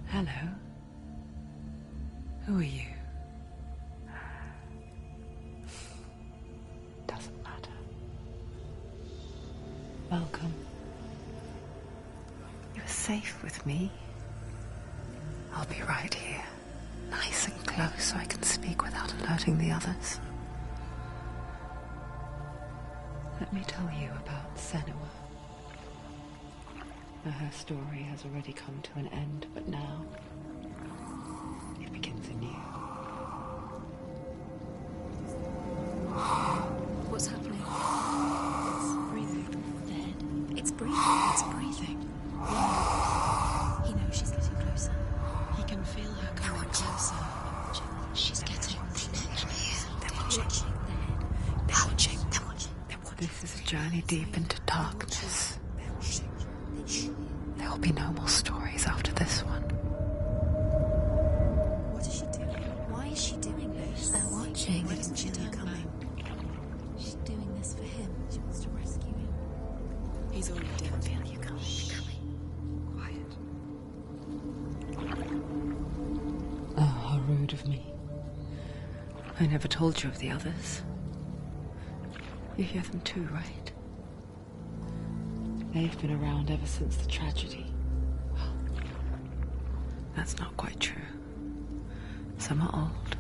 Hello. Who are you? Doesn't matter. Welcome. You're safe with me. I'll be right here, nice and close so I can speak without alerting the others. Let me tell you about Senua. Her story has already come to an end, but now it begins anew. What's happening? It's breathing. Dead. It's breathing. It's breathing. He knows she's getting closer. He can feel her coming closer. She's getting closer. They're watching. They're watching. They're watching. They're watching. This is a journey deep into darkness. There will be no more stories after this one. What is she doing? Why is she doing this? They're watching. Why doesn't she know coming? She's doing this for him. She wants to rescue him. He's already doing it. Feel you coming. Quiet. Oh, how rude of me. I never told you of the others. You hear them too, right? They've been around ever since the tragedy. Well, that's not quite true. Some are old,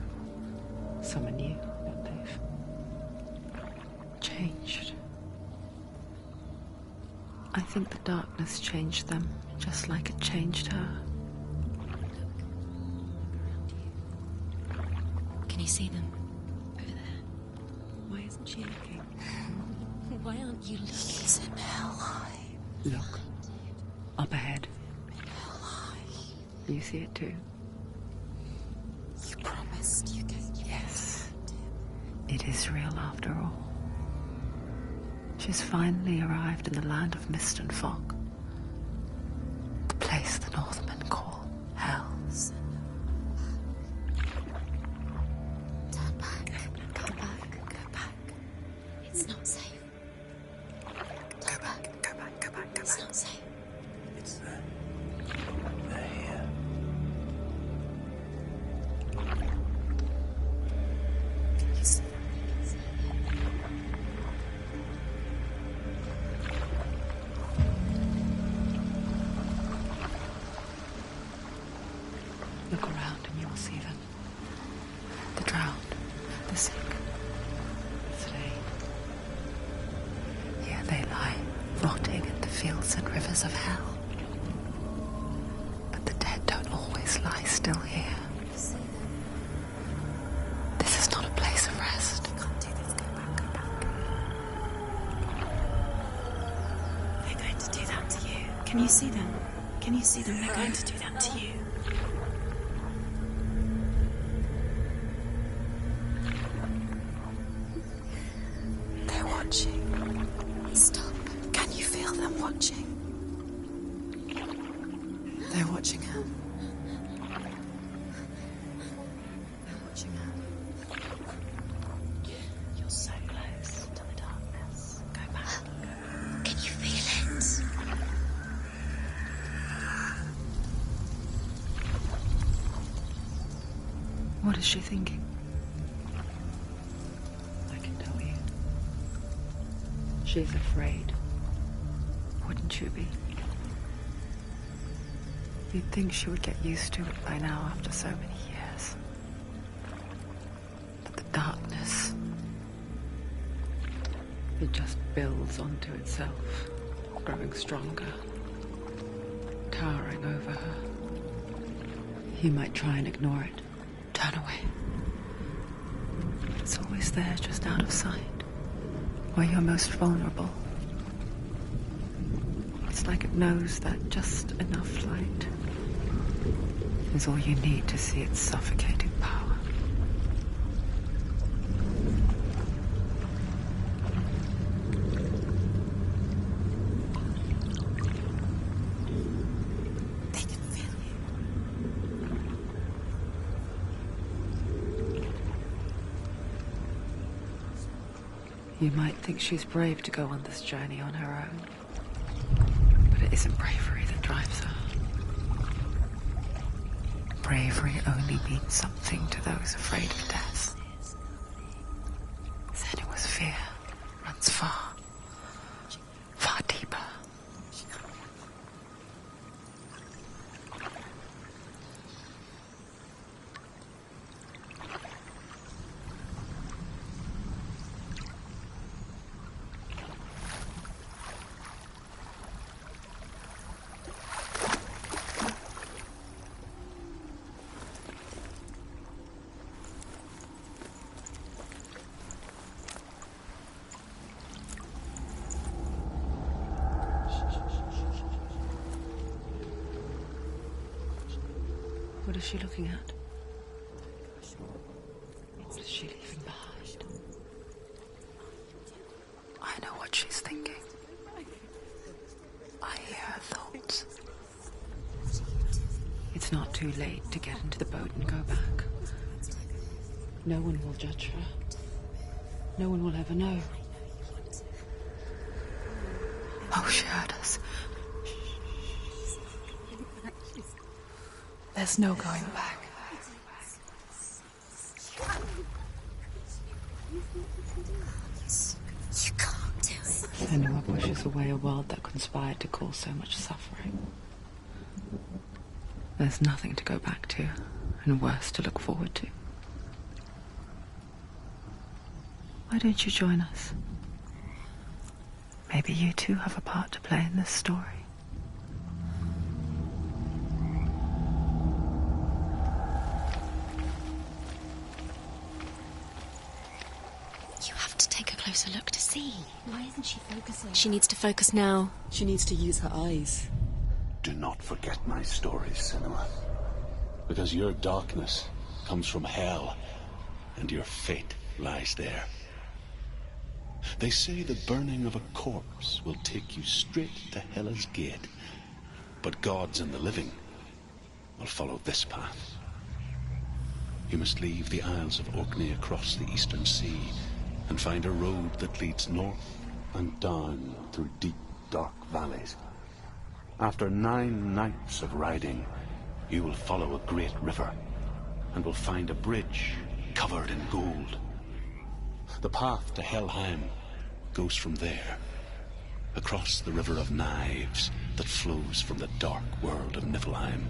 some are new, but they've changed. I think the darkness changed them, just like it changed her. Can you see them? Over there. Why isn't she looking? Why aren't you looking? He's in hell. Look, up ahead. You see it too? You promised you could. Yes. It is real after all. She's finally arrived in the land of mist and fog. The place the Northmen call Hell. Turn back. Go back. Go back. It's not safe. Go back. Go back. Go back. Go It's back. not safe. It's there. They're here. Can you see them? Look around and you will see them. The drowned, the sick, the slain. Here they lie, rotting in the fields and rivers of hell. But the dead don't always lie still here. This is not a place of rest. You can't do this. Go back. Go back. They're going to do that to you. Can you see them? Can you see them? They're going to do that to you. They're watching. Stop. Can you feel them watching? They're watching her. They're watching her. You're so close to the darkness. Go back. Can you feel it? What is she thinking? I can tell you. She's afraid. Wouldn't you be? You'd think she would get used to it by now after so many years. But the darkness, it just builds onto itself, growing stronger, towering over her. He might try and ignore it, Turn away. It's always there, just out of sight, where you're most vulnerable. It's like it knows that just enough light is all you need to see its suffocating power. They can feel You might think she's brave to go on this journey on her own, but it isn't bravery that drives her. Bravery only means something to those afraid of death. Senua's fear runs far, far deeper. What is she looking at? What is she leaving behind? I know what she's thinking. I hear her thoughts. It's not too late to get into the boat and go back. No one will judge her. No one will ever know. Oh, she heard us. There's no going back. You can't do it. Senua pushes away a world that conspired to cause so much suffering. There's nothing to go back to, and worse to look forward to. Why don't you join us? Maybe you too have a part to play in this story. You have to take a closer look to see. Why isn't she focusing? She needs to focus now. She needs to use her eyes. Do not forget my stories, Senua. Because your darkness comes from hell, and your fate lies there. They say the burning of a corpse will take you straight to Hela's gate, but gods and the living will follow this path. You must leave the Isles of Orkney across the eastern sea and find a road that leads north and down through deep, dark valleys. After 9 nights of riding, you will follow a great river and will find a bridge covered in gold. The path to Helheim goes from there, across the River of Knives that flows from the dark world of Niflheim.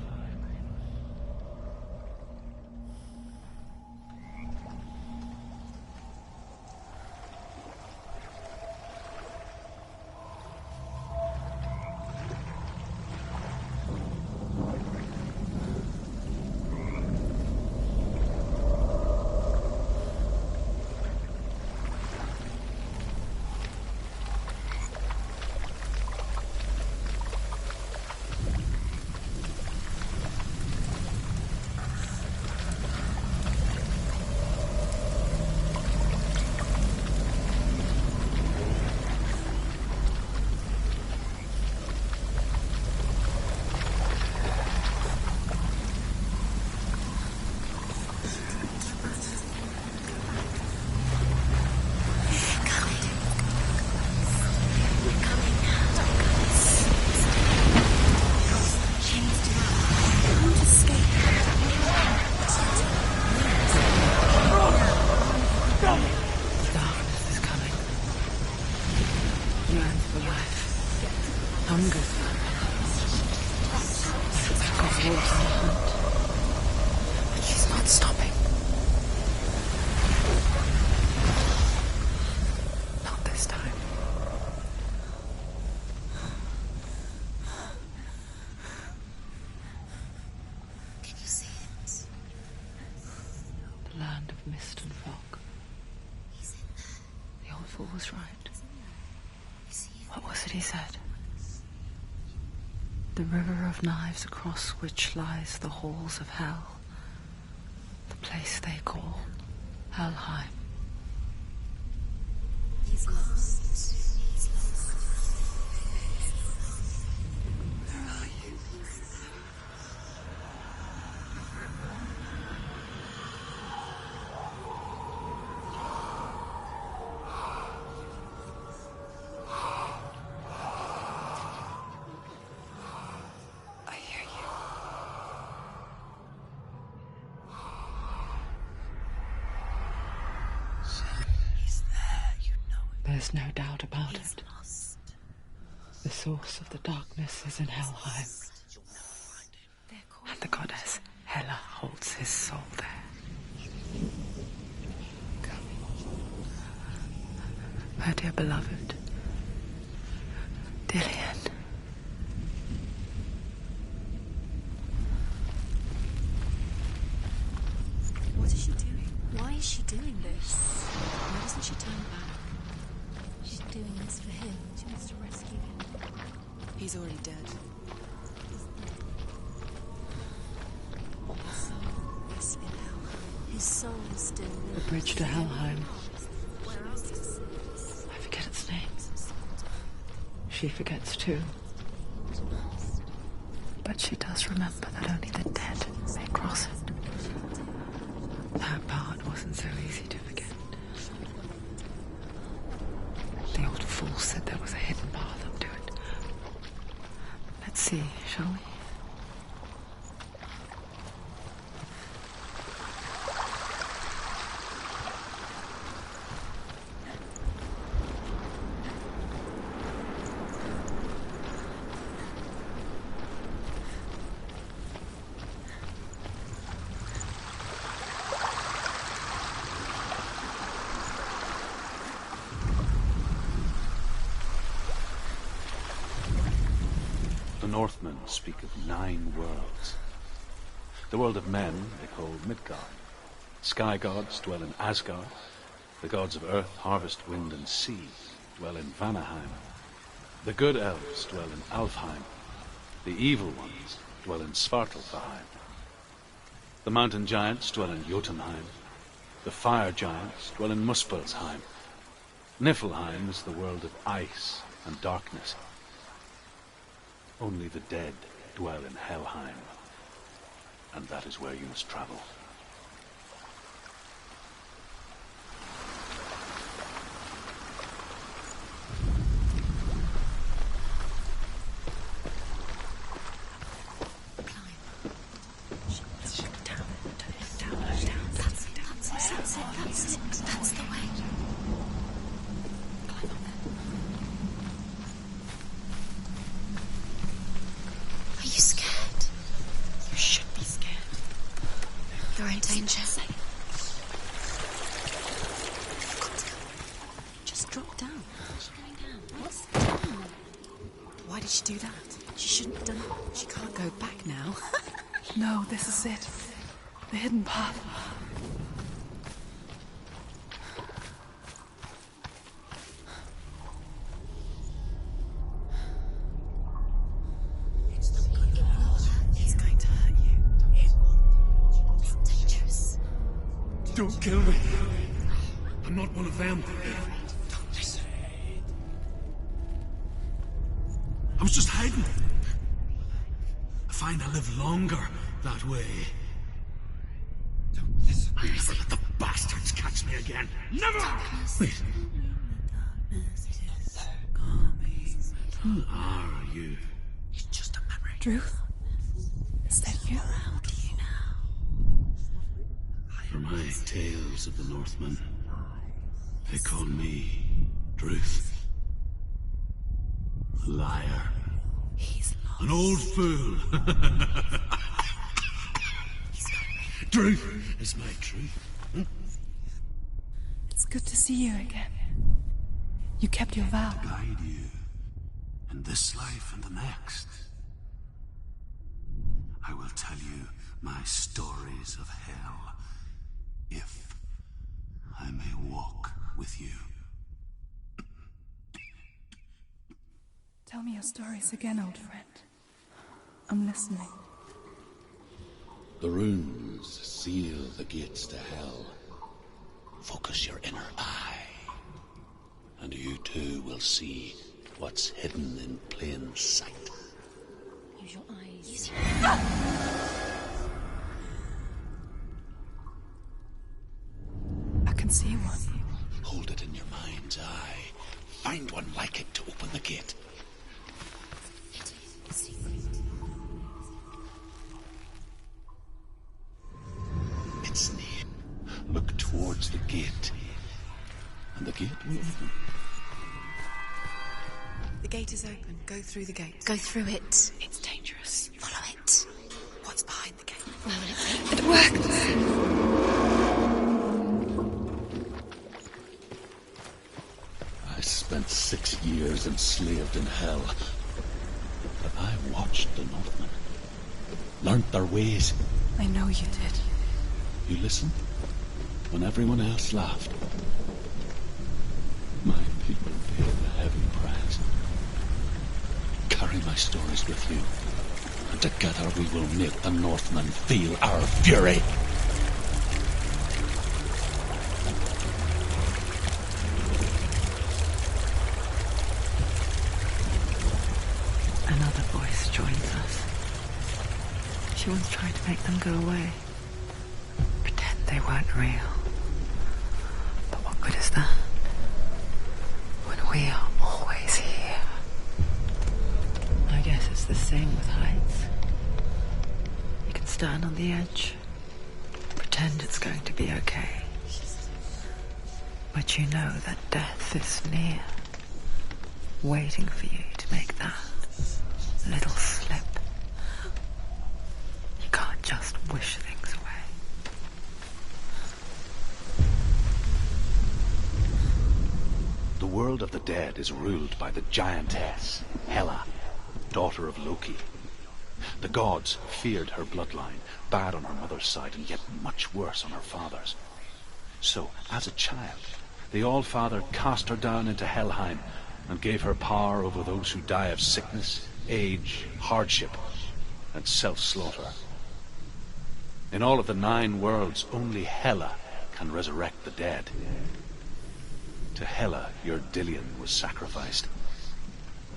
land of mist and fog. The old fool was right. What was it he said? The river of knives across which lies the halls of hell. The place they call Helheim. He's lost. He's lost. Where are you? I hear you. He's there, you know it. There's no doubt about He's it. lost. The source of the darkness is in Helheim, They're called and the goddess Hela holds his soul there. Her dear beloved, Dillian. What is she doing? Why is she doing this? Why doesn't she turn back? She's doing this for him. She wants to rescue him. He's already dead. His soul is in hell. His soul is still The bridge to Helheim. Where else is I forget its name. She forgets too. But she does remember that only the dead may cross it. That part wasn't so easy to forget. The old fool said there was a hidden path up to it. Let's see, shall we? The Northmen speak of 9 worlds. The world of men they call Midgard. Sky gods dwell in Asgard. The gods of earth, harvest, wind, and sea dwell in Vanaheim. The good elves dwell in Alfheim. The evil ones dwell in Svartalfheim. The mountain giants dwell in Jotunheim. The fire giants dwell in Muspelheim. Niflheim is the world of ice and darkness. Only the dead dwell in Helheim, and that is where you must travel. That's the way. Are you scared? You should be scared. You're in danger. Just drop down. What's going down? What's down? Why did she do that? She shouldn't have done it. She can't go back now. No, this is it. The hidden path. He's going to hurt you. It's dangerous. Don't kill me. I'm not one of them. Don't listen. I was just hiding. I find I live longer that way. Don't listen. I never let the bastards catch me again. Never! Wait, who are you? It's just a memory. Druth? Is that you? How do you know? For my tales of the Northmen, they call me Druth. A liar. He's lost. An old fool. Truth is my truth. It's good to see you again. You kept your vow. Guide you in this life and the next. I will tell you my stories of hell, if me your stories again, old friend. I'm listening. The runes seal the gates to hell. Focus your inner eye, and you too will see what's hidden in plain sight. Use your eyes. Use your I can see one. Hold it in your mind's eye. Find one like it to open the gate. It's near. Look towards the gate, and the gate will open. The gate is open. Go through the gate. Go through it. It's dangerous. Follow it. What's behind the gate? Where will it take? It worked! I spent 6 years enslaved in hell. But I watched the Northmen. Learnt their ways. I know you did. You listened when everyone else laughed. My people paid the heavy price. Carry my stories with you, and together we will make the Northmen feel our fury. Another voice joins us. She once tried to make them go away. Pretend they weren't real. But what good is that? When we are always here. I guess it's the same with heights. You can stand on the edge, pretend it's going to be okay. But you know that death is near, waiting for you to make that little slip. You can't just wish things away. The world of the dead is ruled by the giantess, Hela, daughter of Loki. The gods feared her bloodline, bad on her mother's side and yet much worse on her father's. So, as a child, the All-Father cast her down into Helheim and gave her power over those who die of sickness, age, hardship, and self-slaughter. In all of the 9 worlds, only Hela can resurrect the dead. To Hela, your Dillion was sacrificed,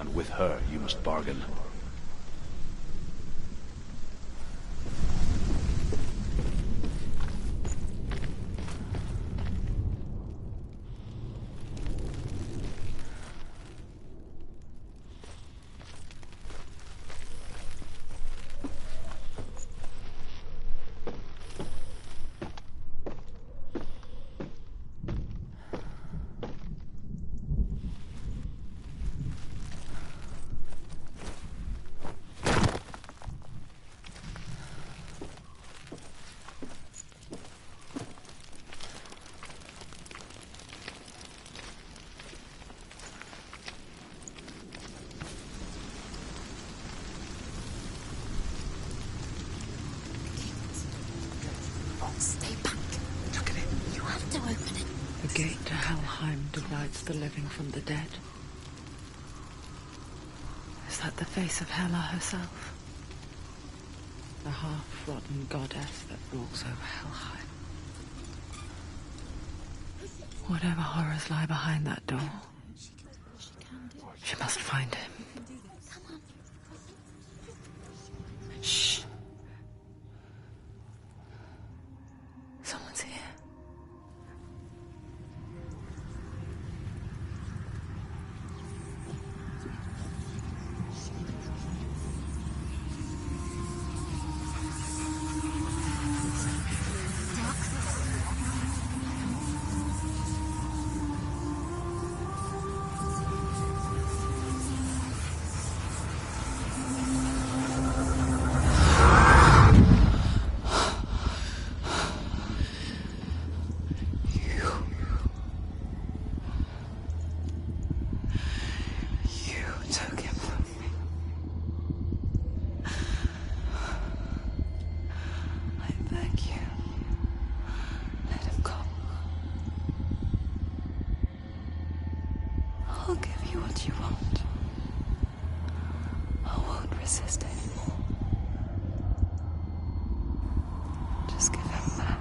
and with her you must bargain. Stay back. Look at it. You have to open it. The gate to Helheim divides the living from the dead. Is that the face of Hela herself? The half-rotten goddess that rules over Helheim. Whatever horrors lie behind that door, she must find him. Shh. Someone's here. I'll give you what you want. resist anymore. Just give him back.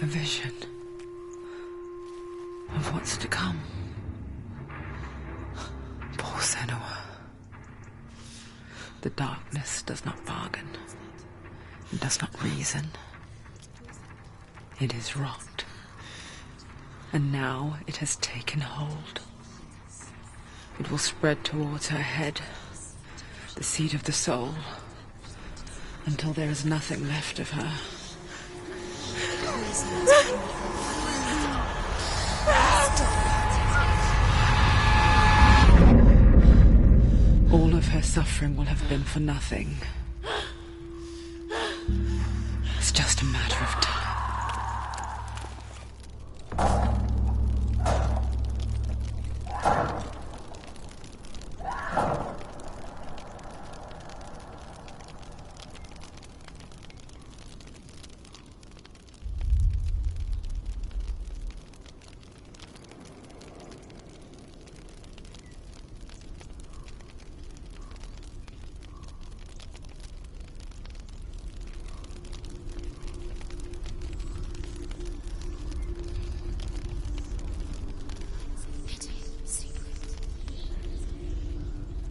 A vision of what's to come. Poor Senua. The darkness does not bargain. It does not reason. It is rot. And now it has taken hold. It will spread towards her head, the seat of the soul, until there is nothing left of her. All of her suffering will have been for nothing. It's just a matter of time.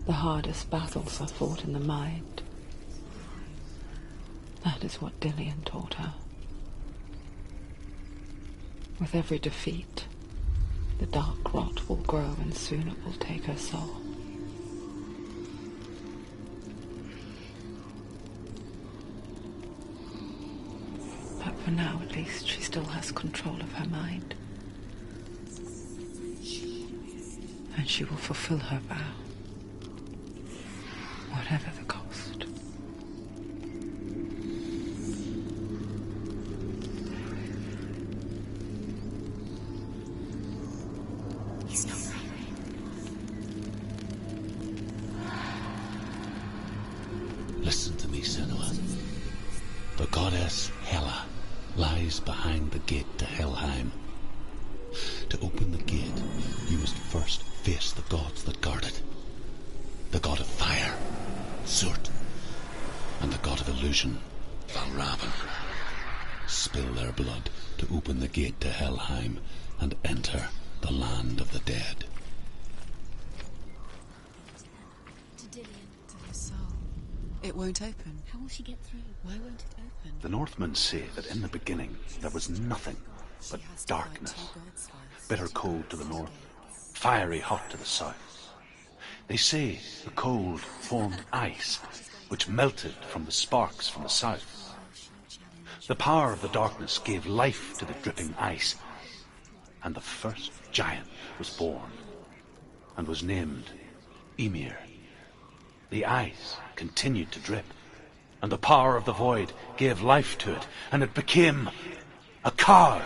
The hardest battles are fought in the mind. That is what Dillian taught her. With every defeat, the dark rot will grow and soon it will take her soul. But for now, at least, she still has control of her mind. And she will fulfill her vow. Whatever the cost. He's not right. Listen to me, Senua. The goddess Hela lies behind the gate to Helheim. To open the gate, you must first face the gods that guard it. The god of fire, Surt, and the god of illusion, Valravn. Spill their blood to open the gate to Helheim and enter the land of the dead. To Dillian. To her soul. It won't open. How will she get through? Why won't it open? The Northmen say that in the beginning there was nothing, but darkness. Bitter cold to the north, fiery hot to the south. They say the cold formed ice, which melted from the sparks from the south. The power of the darkness gave life to the dripping ice, and the first giant was born, and was named Ymir. The ice continued to drip, and the power of the void gave life to it, and it became a cow,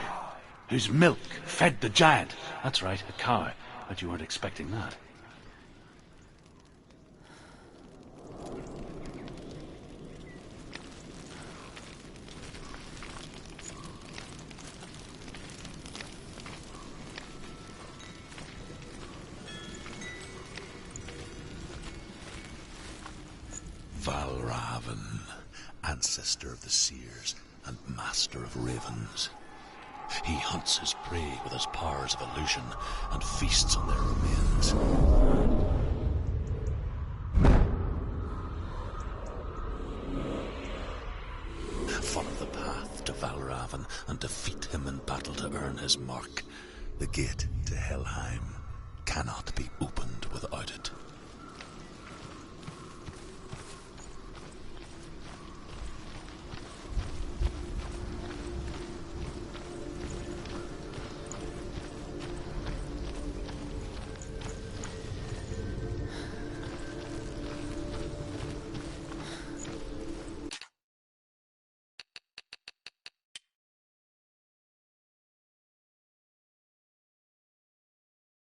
whose milk fed the giant. That's right, a cow. But you weren't expecting that. Valravan, ancestor of the seers and master of ravens. He hunts his prey with his powers of illusion and feasts on their remains.